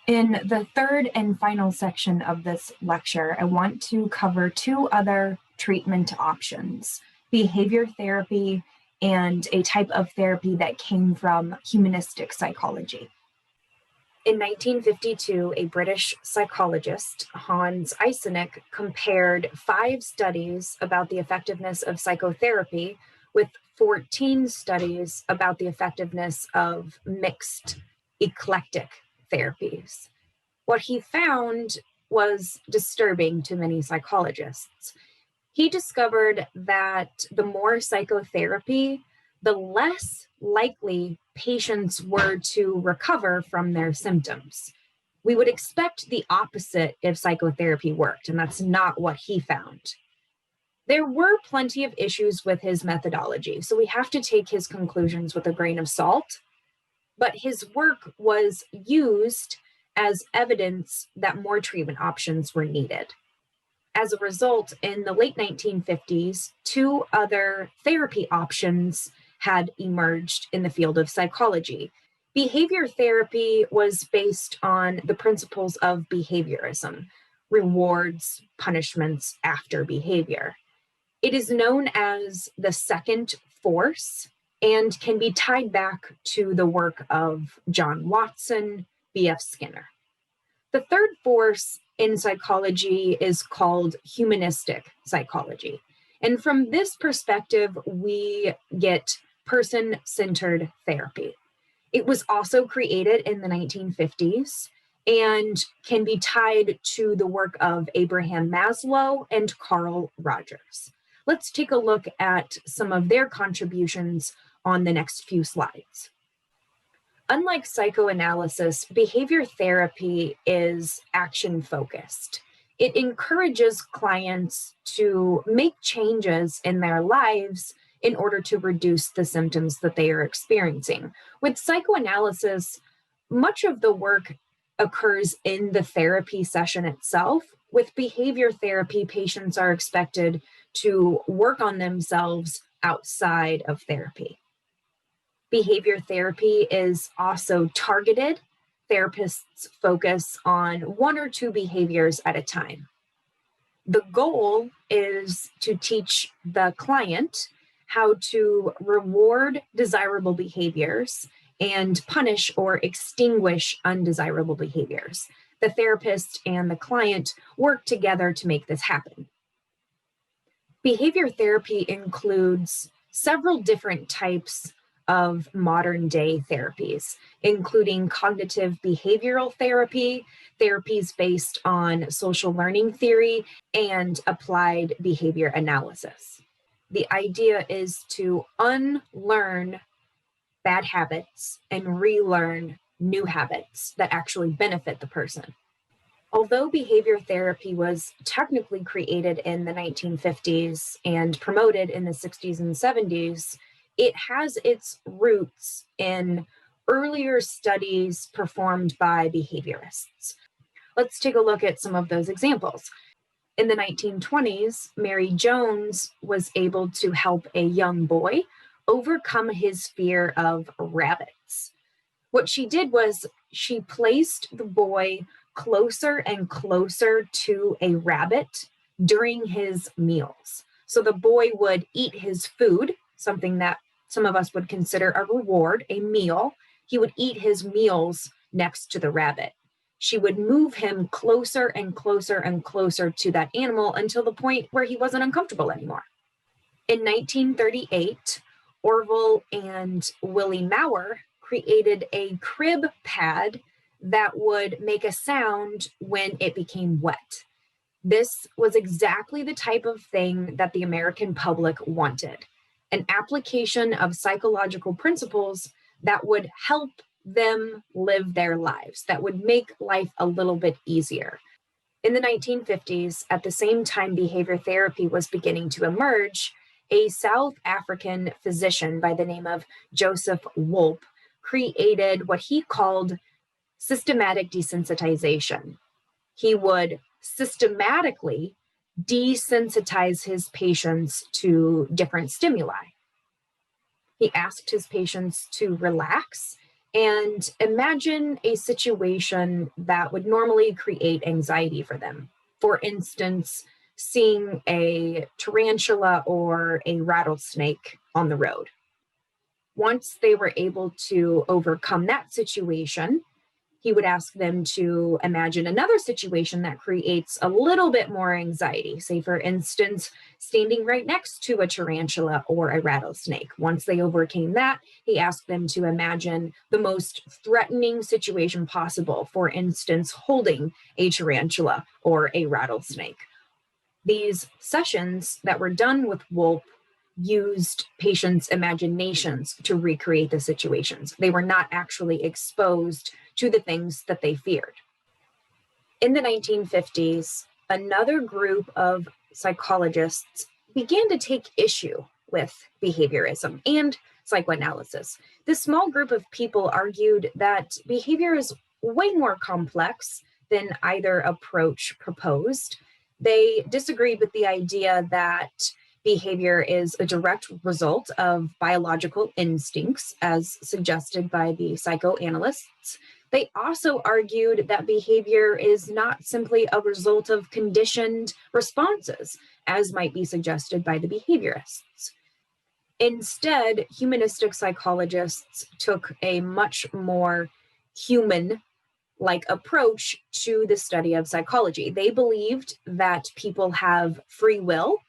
In the third and final section of this lecture, I want to cover two other treatment options: behavior therapy and a type of therapy that came from humanistic psychology. In 1952, a British psychologist, Hans Eysenck, compared 5 studies about the effectiveness of psychotherapy with 14 studies about the effectiveness of mixed, eclectic therapies. What he found was disturbing to many psychologists. He discovered that the more psychotherapy, the less likely patients were to recover from their symptoms. We would expect the opposite if psychotherapy worked, and that's not what he found. There were plenty of issues with his methodology, so we have to take his conclusions with a grain of salt, but his work was used as evidence that more treatment options were needed. As a result, in the late 1950s, 2 other therapy options had emerged in the field of psychology. Behavior therapy was based on the principles of behaviorism: rewards, punishments after behavior. It is known as the second force and can be tied back to the work of John Watson, B.F. Skinner. The third force in psychology is called humanistic psychology. And from this perspective, we get person-centered therapy. It was also created in the 1950s and can be tied to the work of Abraham Maslow and Carl Rogers. Let's take a look at some of their contributions on the next few slides. Unlike psychoanalysis, behavior therapy is action-focused. It encourages clients to make changes in their lives in order to reduce the symptoms that they are experiencing. With psychoanalysis, much of the work occurs in the therapy session itself. With behavior therapy, patients are expected to work on themselves outside of therapy. Behavior therapy is also targeted. Therapists focus on 1 or 2 behaviors at a time. The goal is to teach the client how to reward desirable behaviors and punish or extinguish undesirable behaviors. The therapist and the client work together to make this happen. Behavior therapy includes several different types of modern day therapies, including cognitive behavioral therapy, therapies based on social learning theory, and applied behavior analysis. The idea is to unlearn bad habits and relearn new habits that actually benefit the person. Although behavior therapy was technically created in the 1950s and promoted in the 60s and 70s, it has its roots in earlier studies performed by behaviorists. Let's take a look at some of those examples. In the 1920s, Mary Jones was able to help a young boy overcome his fear of rabbits. What she did was she placed the boy closer and closer to a rabbit during his meals. So the boy would eat his food, something that some of us would consider a reward, a meal. He would eat his meals next to the rabbit. She would move him closer and closer and closer to that animal until the point where he wasn't uncomfortable anymore. In 1938, Orville and Willie Maurer created a crib pad that would make a sound when it became wet. This was exactly the type of thing that the American public wanted: an application of psychological principles that would help them live their lives, that would make life a little bit easier. In the 1950s, at the same time behavior therapy was beginning to emerge, a South African physician by the name of Joseph Wolpe created what he called systematic desensitization. He would systematically desensitize his patients to different stimuli. He asked his patients to relax and imagine a situation that would normally create anxiety for them. For instance, seeing a tarantula or a rattlesnake on the road. Once they were able to overcome that situation, he would ask them to imagine another situation that creates a little bit more anxiety. Say, for instance, standing right next to a tarantula or a rattlesnake. Once they overcame that, he asked them to imagine the most threatening situation possible. For instance, holding a tarantula or a rattlesnake. These sessions that were done with Wolpe used patients' imaginations to recreate the situations. They were not actually exposed to the things that they feared. In the 1950s, another group of psychologists began to take issue with behaviorism and psychoanalysis. This small group of people argued that behavior is way more complex than either approach proposed. They disagreed with the idea that behavior is a direct result of biological instincts, as suggested by the psychoanalysts. They also argued that behavior is not simply a result of conditioned responses, as might be suggested by the behaviorists. Instead, humanistic psychologists took a much more human-like approach to the study of psychology. They believed that people have free will,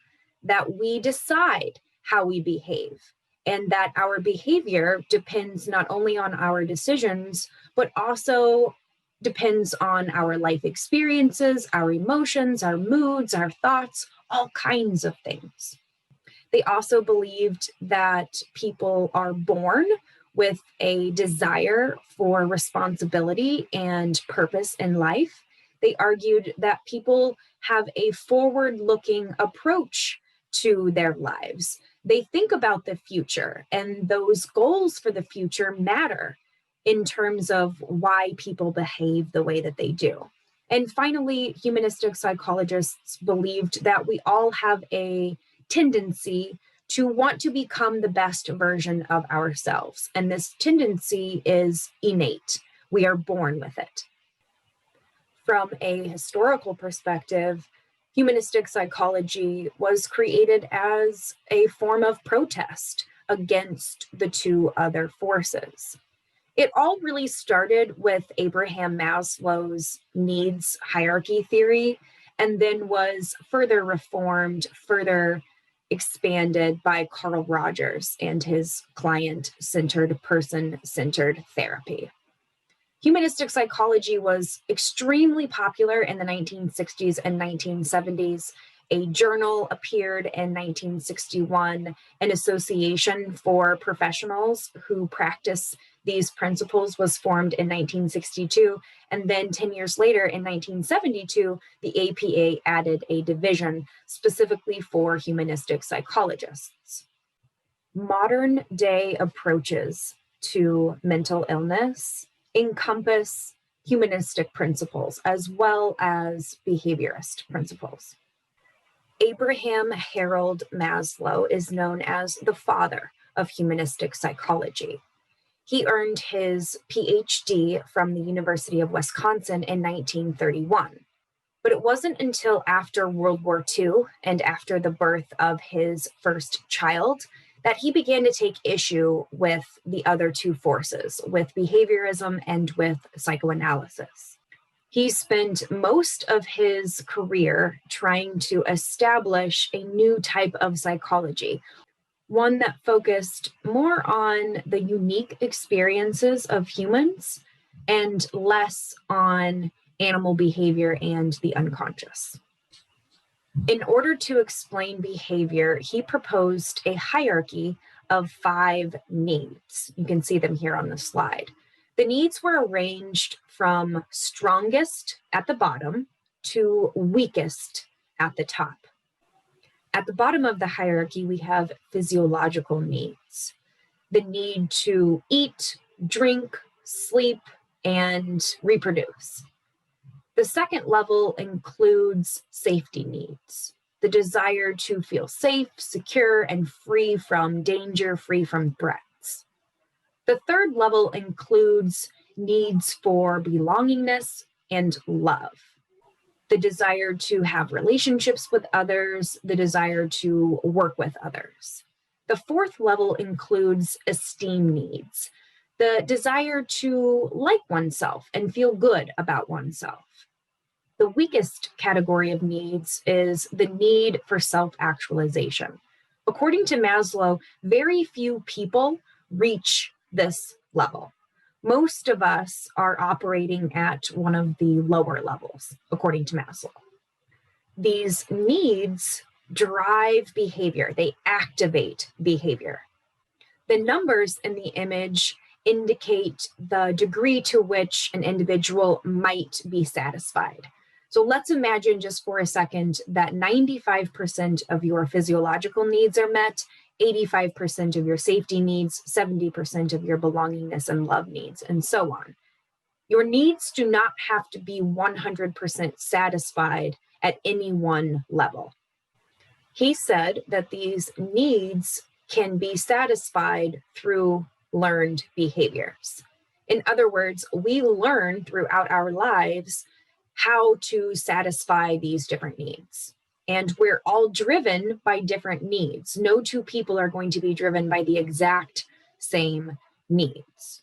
that we decide how we behave, and that our behavior depends not only on our decisions, but also depends on our life experiences, our emotions, our moods, our thoughts, all kinds of things. They also believed that people are born with a desire for responsibility and purpose in life. They argued that people have a forward-looking approach to their lives. They think about the future, and those goals for the future matter in terms of why people behave the way that they do. And finally, humanistic psychologists believed that we all have a tendency to want to become the best version of ourselves. And this tendency is innate. We are born with it. From a historical perspective, humanistic psychology was created as a form of protest against the two other forces. It all really started with Abraham Maslow's needs hierarchy theory, and then was further reformed, further expanded by Carl Rogers and his client-centered, person-centered therapy. Humanistic psychology was extremely popular in the 1960s and 1970s. A journal appeared in 1961, an association for professionals who practice these principles was formed in 1962, and then 10 years later in 1972, the APA added a division specifically for humanistic psychologists. Modern day approaches to mental illness encompass humanistic principles as well as behaviorist principles. Abraham Harold Maslow is known as the father of humanistic psychology. He earned his PhD from the University of Wisconsin in 1931. But it wasn't until after World War II and after the birth of his first child that he began to take issue with the other two forces, with behaviorism and with psychoanalysis. He spent most of his career trying to establish a new type of psychology, one that focused more on the unique experiences of humans and less on animal behavior and the unconscious. In order to explain behavior, he proposed a hierarchy of 5 needs. You can see them here on the slide. The needs were arranged from strongest at the bottom to weakest at the top. At the bottom of the hierarchy, we have physiological needs, the need to eat, drink, sleep, and reproduce. The second level includes safety needs, the desire to feel safe, secure, and free from danger, free from threats. The third level includes needs for belongingness and love, the desire to have relationships with others, the desire to work with others. The fourth level includes esteem needs, the desire to like oneself and feel good about oneself. The weakest category of needs is the need for self-actualization. According to Maslow, very few people reach this level. Most of us are operating at one of the lower levels, according to Maslow. These needs drive behavior, they activate behavior. The numbers in the image indicate the degree to which an individual might be satisfied. So let's imagine just for a second that 95% of your physiological needs are met, 85% of your safety needs, 70% of your belongingness and love needs, and so on. Your needs do not have to be 100% satisfied at any one level. He said that these needs can be satisfied through learned behaviors. In other words, we learn throughout our lives how to satisfy these different needs. And we're all driven by different needs. No two people are going to be driven by the exact same needs.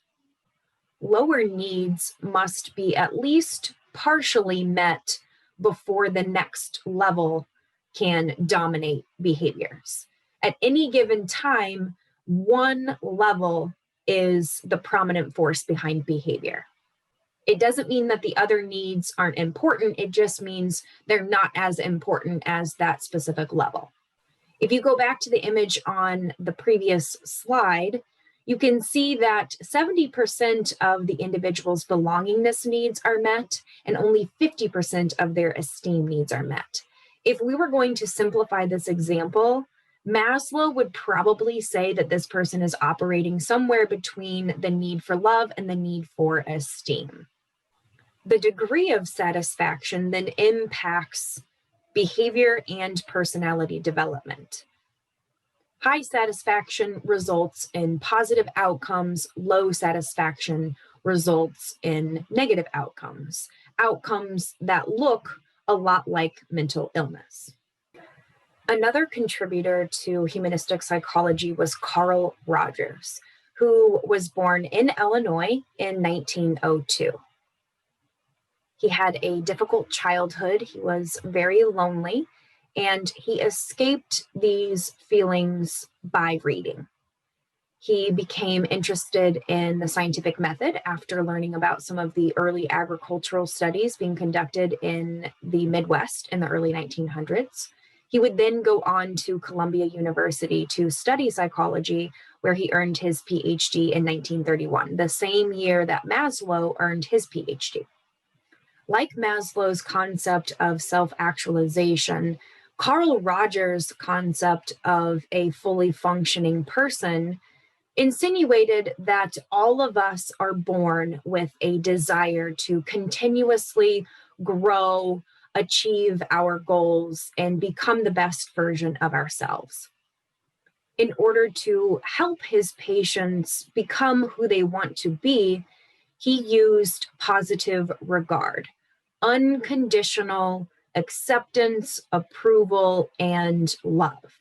Lower needs must be at least partially met before the next level can dominate behaviors. At any given time, one level is the prominent force behind behavior. It doesn't mean that the other needs aren't important. It just means they're not as important as that specific level. If you go back to the image on the previous slide, you can see that 70% of the individual's belongingness needs are met and only 50% of their esteem needs are met. If we were going to simplify this example, Maslow would probably say that this person is operating somewhere between the need for love and the need for esteem. The degree of satisfaction then impacts behavior and personality development. High satisfaction results in positive outcomes. Low satisfaction results in negative outcomes, outcomes that look a lot like mental illness. Another contributor to humanistic psychology was Carl Rogers, who was born in Illinois in 1902. He had a difficult childhood. He was very lonely, and he escaped these feelings by reading. He became interested in the scientific method after learning about some of the early agricultural studies being conducted in the Midwest in the early 1900s. He would then go on to Columbia University to study psychology, where he earned his PhD in 1931, the same year that Maslow earned his PhD. Like Maslow's concept of self-actualization, Carl Rogers' concept of a fully functioning person insinuated that all of us are born with a desire to continuously grow, achieve our goals, and become the best version of ourselves. In order to help his patients become who they want to be, he used positive regard, unconditional acceptance, approval, and love.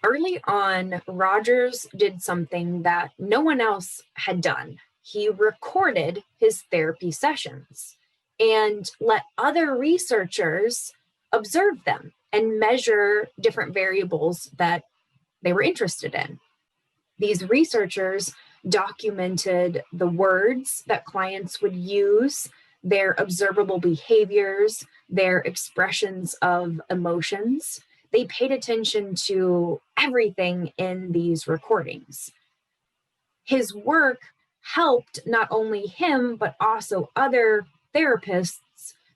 Early on, Rogers did something that no one else had done. He recorded his therapy sessions and let other researchers observe them and measure different variables that they were interested in. These researchers documented the words that clients would use, their observable behaviors, their expressions of emotions. They paid attention to everything in these recordings. His work helped not only him, but also other therapists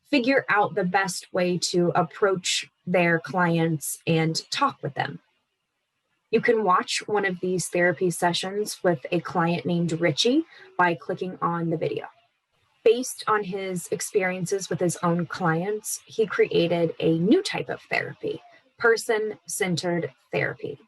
figure out the best way to approach their clients and talk with them. You can watch one of these therapy sessions with a client named Richie by clicking on the video. Based on his experiences with his own clients, he created a new type of therapy, person-centered therapy.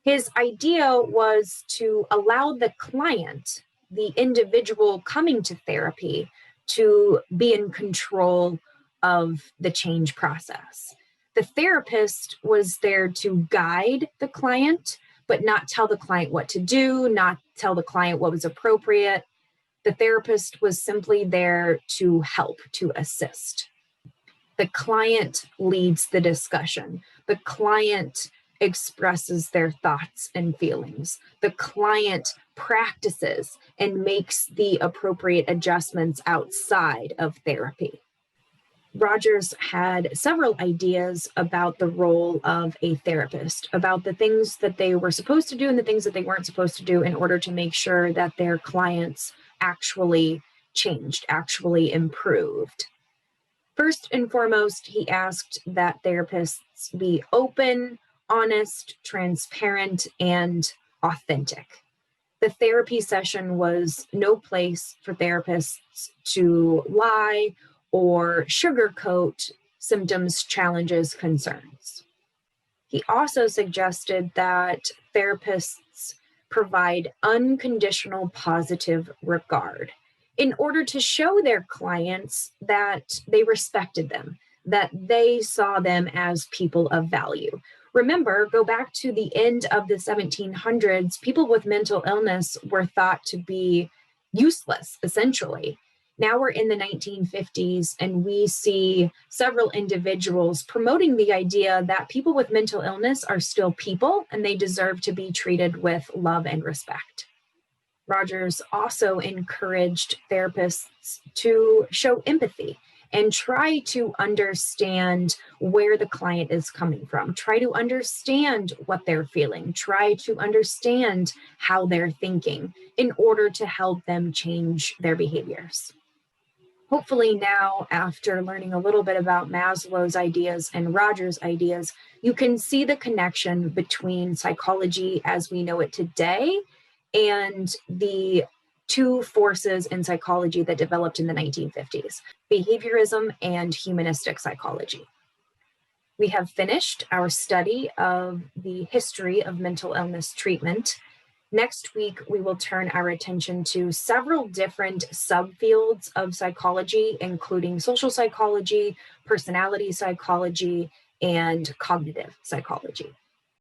His idea was to allow the client, the individual coming to therapy, to be in control of the change process. The therapist was there to guide the client, but not tell the client what to do, not tell the client what was appropriate. The therapist was simply there to help, to assist. The client leads the discussion. The client expresses their thoughts and feelings. The client practices and makes the appropriate adjustments outside of therapy. Rogers had several ideas about the role of a therapist, about the things that they were supposed to do and the things that they weren't supposed to do in order to make sure that their clients actually changed, actually improved. First and foremost, he asked that therapists be open, honest, transparent, and authentic. The therapy session was no place for therapists to lie or sugarcoat symptoms, challenges, concerns. He also suggested that therapists provide unconditional positive regard in order to show their clients that they respected them, that they saw them as people of value. Remember, go back to the end of the 1700s, people with mental illness were thought to be useless, essentially. Now we're in the 1950s, and we see several individuals promoting the idea that people with mental illness are still people and they deserve to be treated with love and respect. Rogers also encouraged therapists to show empathy and try to understand where the client is coming from, try to understand what they're feeling, try to understand how they're thinking in order to help them change their behaviors. Hopefully now, after learning a little bit about Maslow's ideas and Rogers' ideas, you can see the connection between psychology as we know it today and the two forces in psychology that developed in the 1950s, behaviorism and humanistic psychology. We have finished our study of the history of mental illness treatment. Next week, we will turn our attention to several different subfields of psychology, including social psychology, personality psychology, and cognitive psychology.